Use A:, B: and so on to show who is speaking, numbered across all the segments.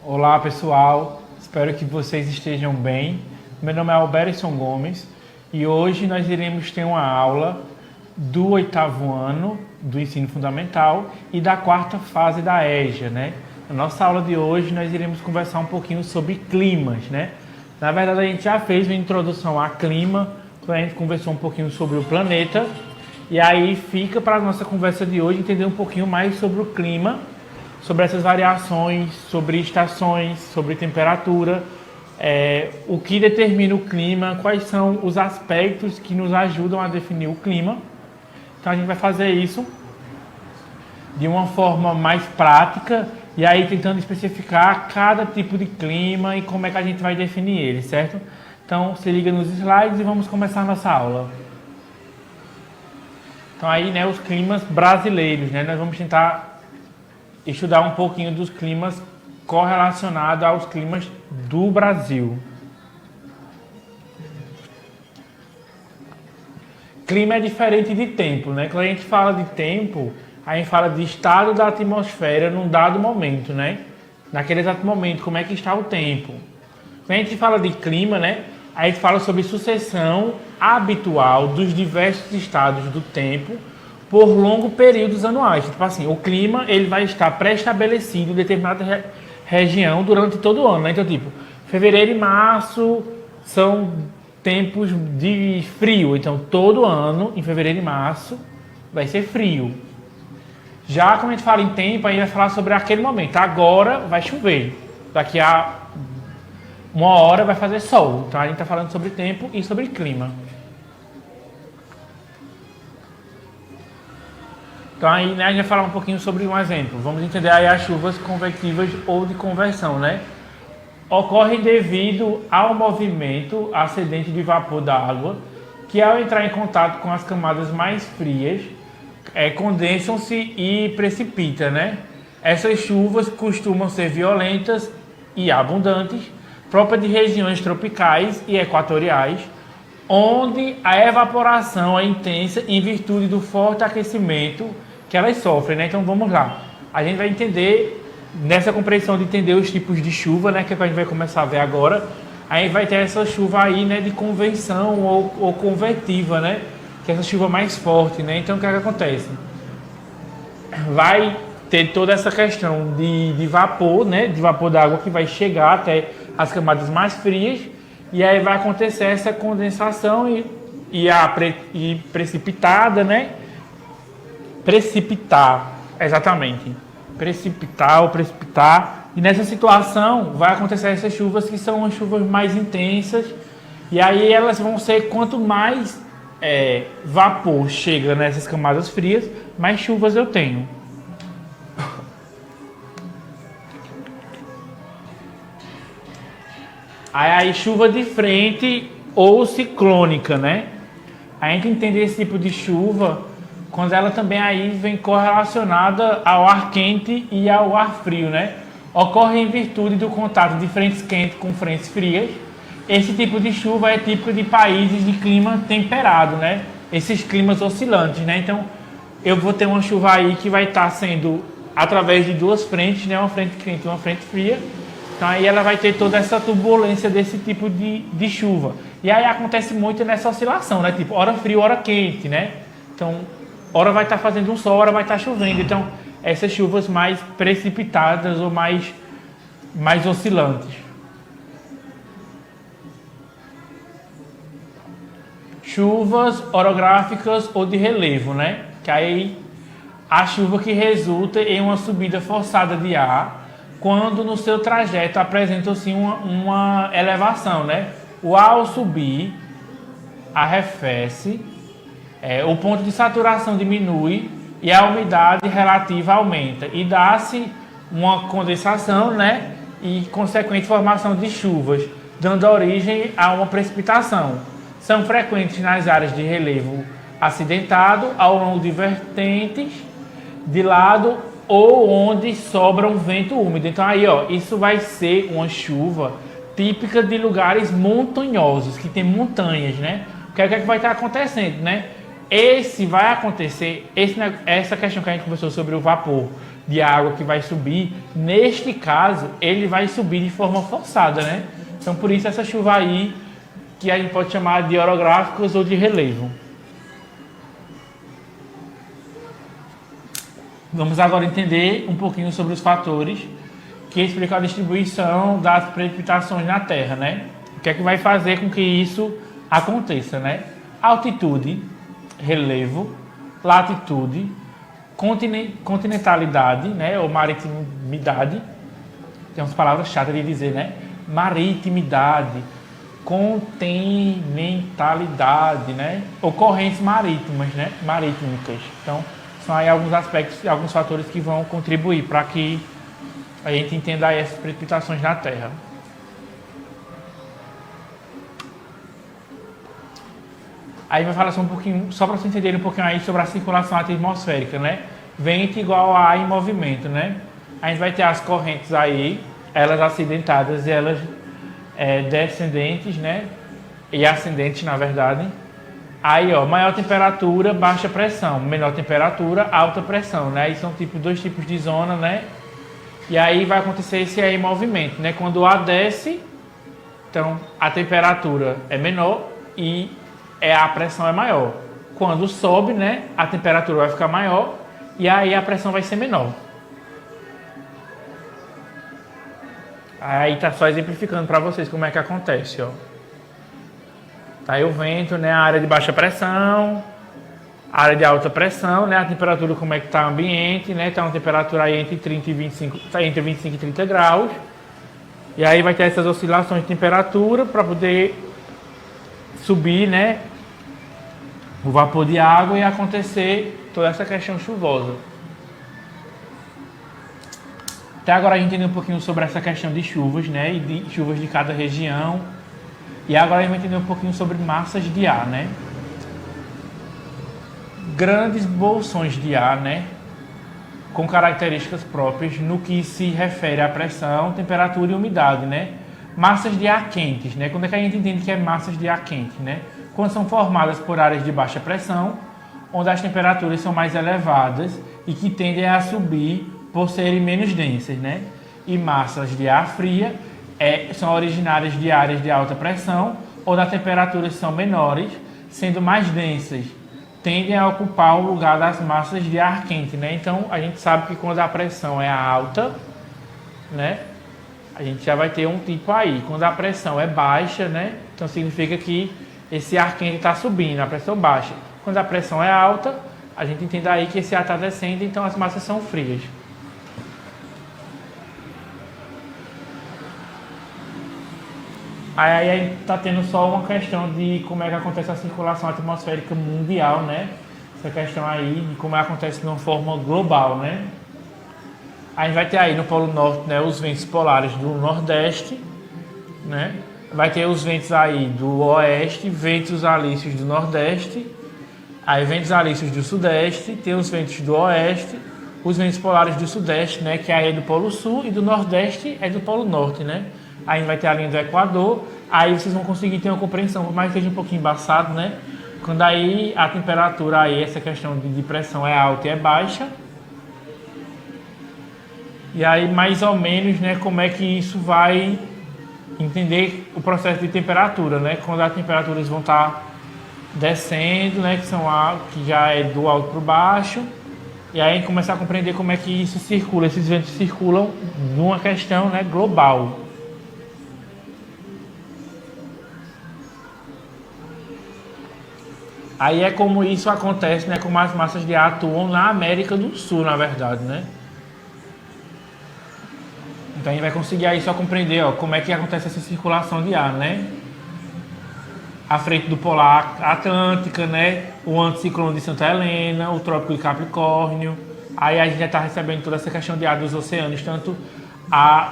A: Olá pessoal, espero que vocês estejam bem. Meu nome é Alberson Gomes e hoje nós iremos ter uma aula do 8º ano do ensino fundamental e da 4ª fase da EJA, né? Na nossa aula de hoje nós iremos conversar um pouquinho sobre climas, né? Na verdade a gente já fez uma introdução a clima, quando a gente conversou um pouquinho sobre o planeta e aí fica para a nossa conversa de hoje entender um pouquinho mais sobre o clima, sobre essas variações, sobre estações, sobre temperatura, o que determina o clima, quais são os aspectos que nos ajudam a definir o clima. Então a gente vai fazer isso de uma forma mais prática e aí tentando especificar cada tipo de clima e como é que a gente vai definir ele, certo? Então se liga nos slides e vamos começar a nossa aula. Então aí, né, os climas brasileiros, né, nós vamos tentar estudar um pouquinho dos climas correlacionados aos climas do Brasil. Clima é diferente de tempo, né? Quando a gente fala de tempo, a gente fala de estado da atmosfera num dado momento, né? Naquele exato momento, como é que está o tempo. Quando a gente fala de clima, né? A gente fala sobre sucessão habitual dos diversos estados do tempo por longos períodos anuais. Tipo assim, o clima ele vai estar pré-estabelecido em determinada região durante todo o ano, né? Então, tipo, fevereiro e março são tempos de frio. Então, todo ano, em fevereiro e março, vai ser frio. Já quando a gente fala em tempo, a gente vai falar sobre aquele momento. Agora vai chover. Daqui a uma hora vai fazer sol. Então, a gente está falando sobre tempo e sobre clima. Então aí, né, a gente vai falar um pouquinho sobre um exemplo. Vamos entender aí as chuvas convectivas ou de conversão, né? Ocorrem devido ao movimento ascendente de vapor da água, que ao entrar em contato com as camadas mais frias, condensam-se e precipitam, né? Essas chuvas costumam ser violentas e abundantes, próprias de regiões tropicais e equatoriais, onde a evaporação é intensa em virtude do forte aquecimento que elas sofrem, né? Então vamos lá. A gente vai entender, nessa compreensão de entender os tipos de chuva, né? Que a gente vai começar a ver agora. A gente vai ter essa chuva aí, né? De convecção ou convetiva, né? Que é essa chuva mais forte, né? Então o que é que acontece? Vai ter toda essa questão de vapor, né? De vapor d'água que vai chegar até as camadas mais frias. E aí vai acontecer essa condensação e precipitada, né? Precipitar, exatamente. Precipitar ou precipitar. E nessa situação vai acontecer essas chuvas que são as chuvas mais intensas. E aí elas vão ser quanto mais vapor chega nessas camadas frias, mais chuvas eu tenho. Aí chuva de frente ou ciclônica, né? A gente entende esse tipo de chuva quando ela também aí vem correlacionada ao ar quente e ao ar frio, né? Ocorre em virtude do contato de frentes quentes com frentes frias. Esse tipo de chuva é típico de países de clima temperado, né? Esses climas oscilantes, né? Então, eu vou ter uma chuva aí que vai estar sendo através de duas frentes, né? Uma frente quente e uma frente fria. Então aí ela vai ter toda essa turbulência desse tipo de chuva. E aí acontece muito nessa oscilação, né? Tipo, hora frio, hora quente, né? Então, hora vai estar fazendo um sol, hora vai estar chovendo. Então, essas chuvas mais precipitadas ou mais oscilantes. Chuvas orográficas ou de relevo, né? Que aí a chuva que resulta em uma subida forçada de ar quando no seu trajeto apresenta-se uma elevação, né? O ar ao subir arrefece, o ponto de saturação diminui e a umidade relativa aumenta e dá-se uma condensação, né? E consequente formação de chuvas, dando origem a uma precipitação. São frequentes nas áreas de relevo acidentado, ao longo de vertentes, de lado ou onde sobra um vento úmido. Então aí, ó, isso vai ser uma chuva típica de lugares montanhosos, que tem montanhas, né? O que é que vai estar acontecendo, né? Essa questão que a gente conversou sobre o vapor de água que vai subir, neste caso, ele vai subir de forma forçada, né? Então, por isso essa chuva aí, que a gente pode chamar de orográficos ou de relevo. Vamos agora entender um pouquinho sobre os fatores que explicam a distribuição das precipitações na Terra, né? O que é que vai fazer com que isso aconteça, né? Altitude, relevo, latitude, continentalidade, né? Ou maritimidade. Tem umas palavras chatas de dizer, né? Maritimidade, continentalidade, né? Ocorrências marítimas, né? Marítmicas. Então, são aí alguns aspectos e alguns fatores que vão contribuir para que a gente entenda aí essas precipitações na Terra. Aí vai falar só um pouquinho, só para vocês entenderem um pouquinho aí sobre a circulação atmosférica, né? Vento igual a ar em movimento, né? A gente vai ter as correntes aí, elas acidentadas e elas descendentes, né? E ascendentes, na verdade. Aí, ó, maior temperatura, baixa pressão. Menor temperatura, alta pressão, né? Aí são dois tipos de zona, né? E aí vai acontecer esse aí movimento, né? Quando o ar desce, então a temperatura é menor e a pressão é maior. Quando sobe, né? A temperatura vai ficar maior e aí a pressão vai ser menor. Aí tá só exemplificando para vocês como é que acontece, ó. Tá aí o vento, né? A área de baixa pressão, a área de alta pressão, né? A temperatura, como é que tá o ambiente, né? Tá uma temperatura aí entre 30 e 25, tá entre 25 e 30 graus. E aí vai ter essas oscilações de temperatura para poder subir, né? O vapor de água e acontecer toda essa questão chuvosa. Até agora a gente entendeu um pouquinho sobre essa questão de chuvas, né? E de chuvas de cada região. E agora a gente vai entender um pouquinho sobre massas de ar, né? Grandes bolsões de ar, né? Com características próprias no que se refere à pressão, temperatura e umidade, né? Massas de ar quentes, né? Quando é que a gente entende que é massas de ar quente, né? Quando são formadas por áreas de baixa pressão, onde as temperaturas são mais elevadas e que tendem a subir por serem menos densas, né? E massas de ar fria são originárias de áreas de alta pressão, onde as temperaturas são menores, sendo mais densas, tendem a ocupar o lugar das massas de ar quente, né? Então, a gente sabe que quando a pressão é alta, né? A gente já vai ter um tipo aí. Quando a pressão é baixa, né? Então, significa que esse ar quente está subindo, a pressão baixa. Quando a pressão é alta, a gente entende aí que esse ar está descendo, então as massas são frias. Aí está tendo só uma questão de como é que acontece a circulação atmosférica mundial, né? Essa questão aí de como acontece de uma forma global, né? A gente vai ter aí no Polo Norte, né, os ventos polares do Nordeste, né? Vai ter os ventos aí do Oeste, ventos alísios do Nordeste, aí ventos alísios do Sudeste, tem os ventos do Oeste, os ventos polares do Sudeste, né, que aí é do Polo Sul, e do Nordeste é do Polo Norte, né? Aí vai ter a linha do Equador, aí vocês vão conseguir ter uma compreensão, por mais que seja um pouquinho embaçado, né? Quando aí a temperatura aí, essa questão de pressão é alta e é baixa. E aí mais ou menos, né, como é que isso vai entender o processo de temperatura, né? Quando as temperaturas vão estar descendo, né, que já é do alto para o baixo. E aí a gente começar a compreender como é que isso circula, esses ventos circulam numa questão, né, global. Aí é como isso acontece, né, como as massas de ar atuam na América do Sul, na verdade, né? Então a gente vai conseguir aí só compreender, ó, como é que acontece essa circulação de ar, né? A frente do polar atlântica, né? O anticiclone de Santa Helena, o trópico de Capricórnio. Aí a gente já está recebendo toda essa questão de ar dos oceanos, tanto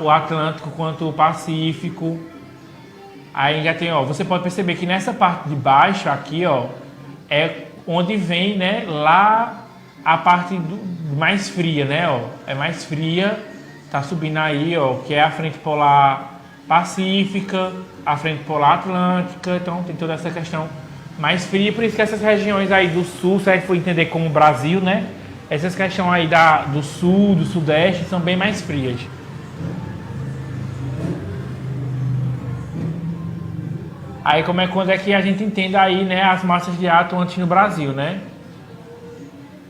A: o Atlântico quanto o Pacífico. Aí já tem, ó, você pode perceber que nessa parte de baixo aqui, ó, é onde vem, né, lá a parte mais fria, né, ó, é mais fria, tá subindo aí, ó, que é a frente polar pacífica, a frente polar atlântica, então tem toda essa questão mais fria, por isso que essas regiões aí do sul, se a gente for entender como o Brasil, né, Essas questões aí do sul, do sudeste, são bem mais frias. Aí quando é que a gente entende aí, né, as massas de ar atuantes no Brasil, né?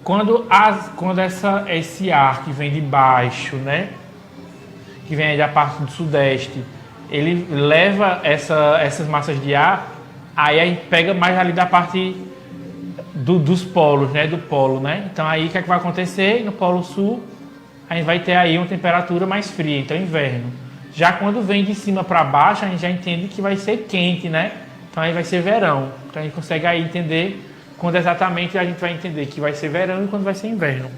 A: Quando esse ar que vem de baixo, né, que vem aí da parte do sudeste, ele leva essas massas de ar, aí a gente pega mais ali da parte dos polos, né, do polo, né? Então aí o que é que vai acontecer? No polo sul, a gente vai ter aí uma temperatura mais fria, então inverno. Já quando vem de cima para baixo, a gente já entende que vai ser quente, né? Então aí vai ser verão. Então a gente consegue aí entender quando exatamente a gente vai entender que vai ser verão e quando vai ser inverno.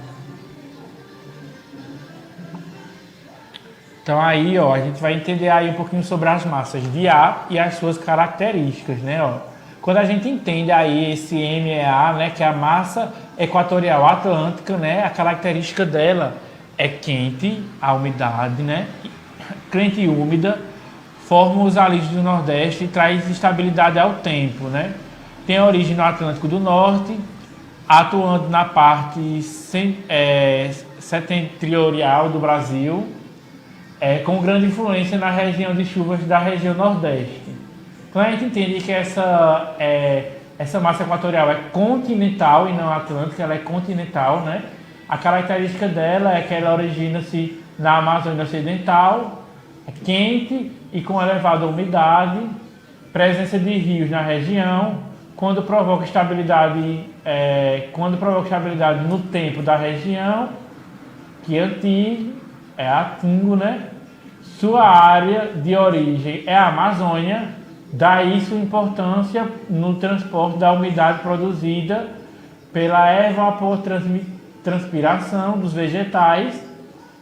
A: Então aí, ó, a gente vai entender aí um pouquinho sobre as massas de ar e as suas características, né, ó. Quando a gente entende aí esse MEA, né, que é a massa equatorial atlântica, né, a característica dela é quente, a umidade, né, quente e úmida, forma os alísios do Nordeste e traz estabilidade ao tempo, né. Tem origem no Atlântico do Norte, atuando na parte setentrional do Brasil, com grande influência na região de chuvas da região Nordeste. Então a gente entende que essa massa equatorial é continental e não atlântica, ela é continental, né? A característica dela é que ela origina-se na Amazônia Ocidental, é quente e com elevada umidade, presença de rios na região, quando provoca estabilidade no tempo da região, que é Atingo, né? Sua área de origem é a Amazônia, daí sua importância no transporte da umidade produzida pela evapotranspiração dos vegetais.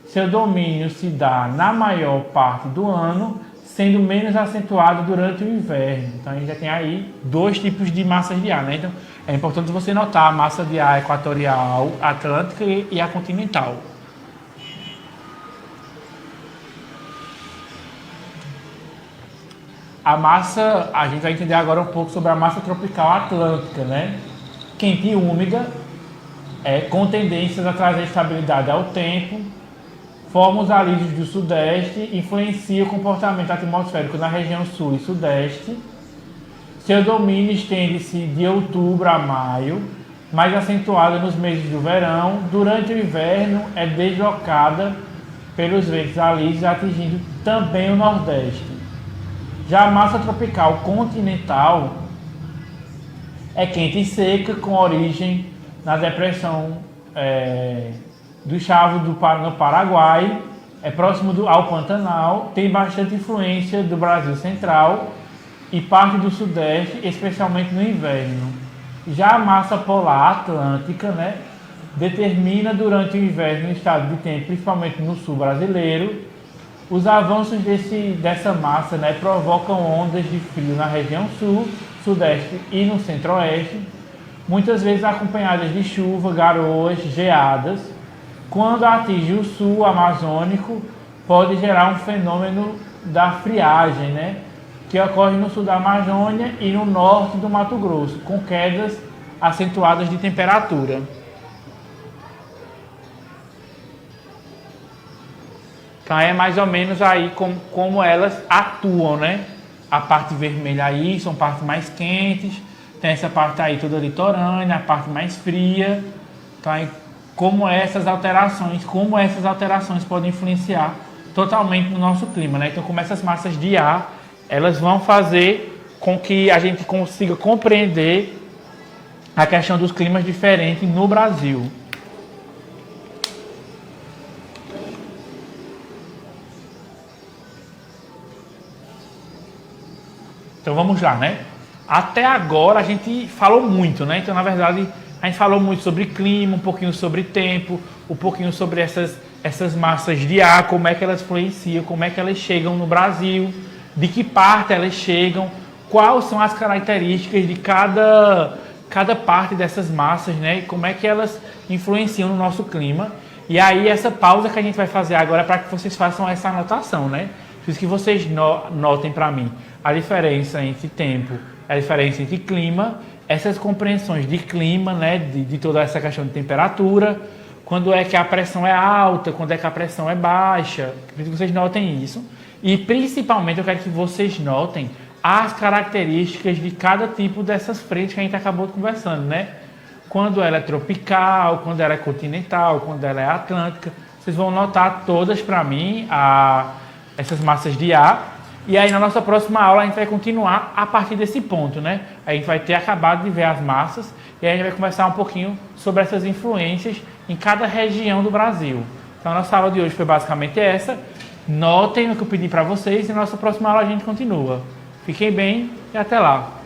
A: Seu domínio se dá na maior parte do ano, sendo menos acentuado durante o inverno. Então a gente já tem aí dois tipos de massas de ar, né? Então é importante você notar a massa de ar equatorial, atlântica e a continental. A gente vai entender agora um pouco sobre a massa tropical atlântica, né? Quente e úmida, com tendências a trazer estabilidade ao tempo, forma os alísios do sudeste, influencia o comportamento atmosférico na região sul e sudeste. Seu domínio estende-se de outubro a maio, mais acentuada nos meses do verão. Durante o inverno é deslocada pelos ventos alísios, atingindo também o nordeste. Já a massa tropical continental é quente e seca, com origem na depressão do Chaco no Paraguai, é próximo ao Pantanal, tem bastante influência do Brasil Central e parte do Sudeste, especialmente no inverno. Já a massa polar atlântica, né, determina durante o inverno o estado de tempo, principalmente no sul brasileiro. Os avanços dessa massa, né, provocam ondas de frio na região sul, sudeste e no centro-oeste, muitas vezes acompanhadas de chuva, garoas, geadas. Quando atinge o sul amazônico, pode gerar um fenômeno da friagem, né, que ocorre no sul da Amazônia e no norte do Mato Grosso, com quedas acentuadas de temperatura. Então é mais ou menos aí como elas atuam, né? A parte vermelha aí são partes mais quentes, tem essa parte aí toda litorânea, a parte mais fria. Então aí como essas alterações podem influenciar totalmente no nosso clima, né? Então como essas massas de ar, elas vão fazer com que a gente consiga compreender a questão dos climas diferentes no Brasil. Então vamos lá, né? Até agora a gente falou muito, né? Então, na verdade, a gente falou muito sobre clima, um pouquinho sobre tempo, um pouquinho sobre essas massas de ar, como é que elas influenciam, como é que elas chegam no Brasil, de que parte elas chegam, quais são as características de cada parte dessas massas, né? E como é que elas influenciam no nosso clima. E aí essa pausa que a gente vai fazer agora é para que vocês façam essa anotação, né? Preciso que vocês notem para mim a diferença entre tempo, a diferença entre clima, essas compreensões de clima, né, de toda essa questão de temperatura, quando é que a pressão é alta, quando é que a pressão é baixa. Preciso que vocês notem isso. E principalmente eu quero que vocês notem as características de cada tipo dessas frentes que a gente acabou conversando, né? Quando ela é tropical, quando ela é continental, quando ela é atlântica. Vocês vão notar todas para mim essas massas de ar. E aí na nossa próxima aula a gente vai continuar a partir desse ponto, né? A gente vai ter acabado de ver as massas e aí a gente vai conversar um pouquinho sobre essas influências em cada região do Brasil. Então a nossa aula de hoje foi basicamente essa. Notem o que eu pedi para vocês e na nossa próxima aula a gente continua. Fiquem bem e até lá!